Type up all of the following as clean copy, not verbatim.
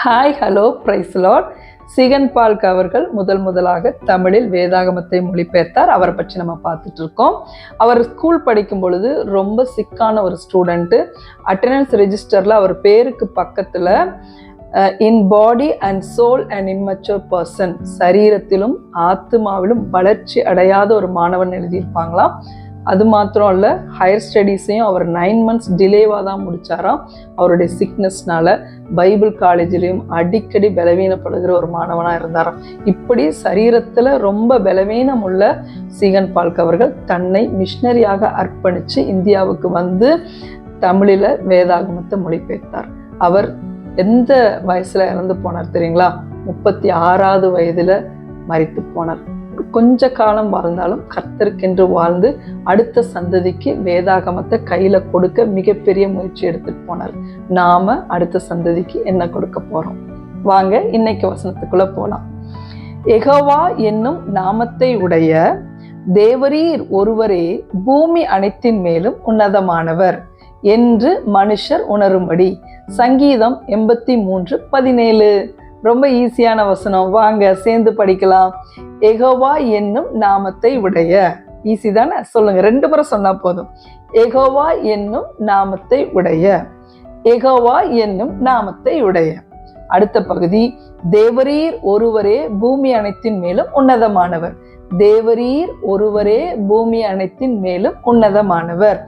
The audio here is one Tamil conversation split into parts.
Hi hello praise lord. சிகன் பால்க் அவர்கள் முதலாக தமிழில் வேதாகமத்தை மொழிபெயர்த்தார். அவரை பற்றி நம்ம பார்த்துட்டு இருக்கோம். அவர் ஸ்கூல் படிக்கும் பொழுது ரொம்ப சிக்கான ஒரு ஸ்டூடெண்ட்டு. அட்டெண்டன்ஸ் ரெஜிஸ்டரில் அவர் பேருக்கு பக்கத்தில் in body and soul and immature person, சரீரத்திலும் ஆத்மாவிலும் வளர்ச்சி அடையாத ஒரு மாணவன் எழுதியிருப்பாங்களாம். அது மாத்திரம் இல்லை, ஹையர் ஸ்டடீஸையும் அவர் 9 months டிலேவாக தான் முடித்தாராம். அவருடைய சிக்னஸ்னால பைபிள் காலேஜ்லேயும் அடிக்கடி பலவீனப்படுகிற ஒரு மாணவனாக இருந்தாராம். இப்படி சரீரத்தில் ரொம்ப பலவீனம் உள்ள சிகன் பால்க் அவர்கள் தன்னை மிஷனரியாக அர்ப்பணித்து இந்தியாவுக்கு வந்து தமிழில் வேதாகமத்தை மொழிபெயர்த்தார். அவர் எந்த வயசில் இறந்து போனார் தெரியுங்களா? 36வது வயதில் மரித்து போனார். கொஞ்ச காலம் வாழ்ந்தாலும் கர்த்தருக்கென்று வாழ்ந்து அடுத்த சந்ததிக்கு வேதாகமத்தை கையில கொடுக்க மிகப்பெரிய முயற்சி எடுத்துட்டு போனார். நாம அடுத்த சந்ததிக்கு என்ன கொடுக்க போறோம்? வாங்க இன்னைக்கு வசனத்துக்குள்ள போலாம். யெகோவா என்னும் நாமத்தை உடைய தேவரீர் ஒருவரே பூமி அனைத்தின் மேலும் உன்னதமானவர் என்று மனுஷர் உணரும்படி. சங்கீதம் 83:17. ரொம்ப ஈஸியான வசனம், வாங்க சேர்ந்து படிக்கலாம். யெகோவா என்னும் நாமத்தை உடைய. ஈஸி தானே? சொல்லுங்க, 2 முறை சொன்னா போதும். யெகோவா என்னும் நாமத்தை உடைய, யெகோவா என்னும் நாமத்தை உடைய. அடுத்த பகுதி, தேவரீர் ஒருவரே பூமி அனைத்தின் மேலும் உன்னதமானவர். தேவரீர் ஒருவரே பூமி அனைத்தின் மேலும் உன்னதமானவர்.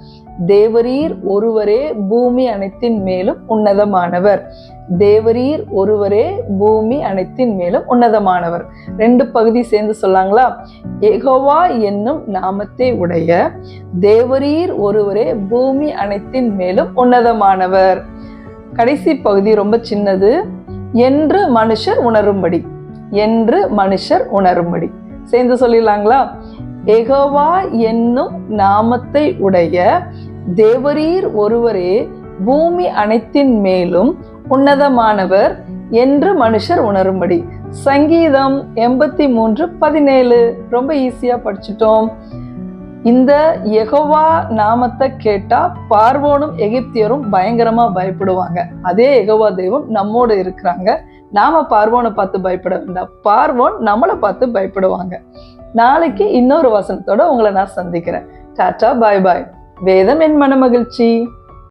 தேவரீர் ஒருவரே பூமி அனைத்தின் மேலும் உன்னதமானவர். தேவரீர் ஒருவரே பூமி அனைத்தின் மேலும் உன்னதமானவர். 2 பகுதி சேர்ந்து சொல்லாங்களா? யெகோவா என்னும் நாமத்தை உடைய தேவரீர் ஒருவரே பூமி அனைத்தின் மேலும் உன்னதமானவர். கடைசி பகுதி ரொம்ப சின்னது, என்று மனுஷர் உணரும்படி. என்று மனுஷர் உணரும்படி. சேர்ந்து சொல்லிடலாங்களா? யெகோவா என்னும் நாமத்தை உடைய தேவரீர் ஒருவரே பூமி அனைத்தின் மேலும் உன்னதமானவர் என்று மனுஷர் உணரும்படி. சங்கீதம் 83:17. ரொம்ப ஈஸியா படிச்சுட்டோம். இந்த யெகோவா நாமத்தை கேட்டா பார்வோனும் எகிப்தியரும் பயங்கரமா பயப்படுவாங்க. அதே யெகோவா தெய்வம் நம்மோடு இருக்கிறாங்க. நாம பார்வோனை பார்த்து பயப்பட வேண்டாம், பார்வோன் நம்மளை பார்த்து பயப்படுவாங்க. நாளைக்கு இன்னொரு வசனத்தோட உங்களை நான் சந்திக்கிறேன். டாட்டா, பாய் பாய். வேதம் என் மன மகிழ்ச்சி.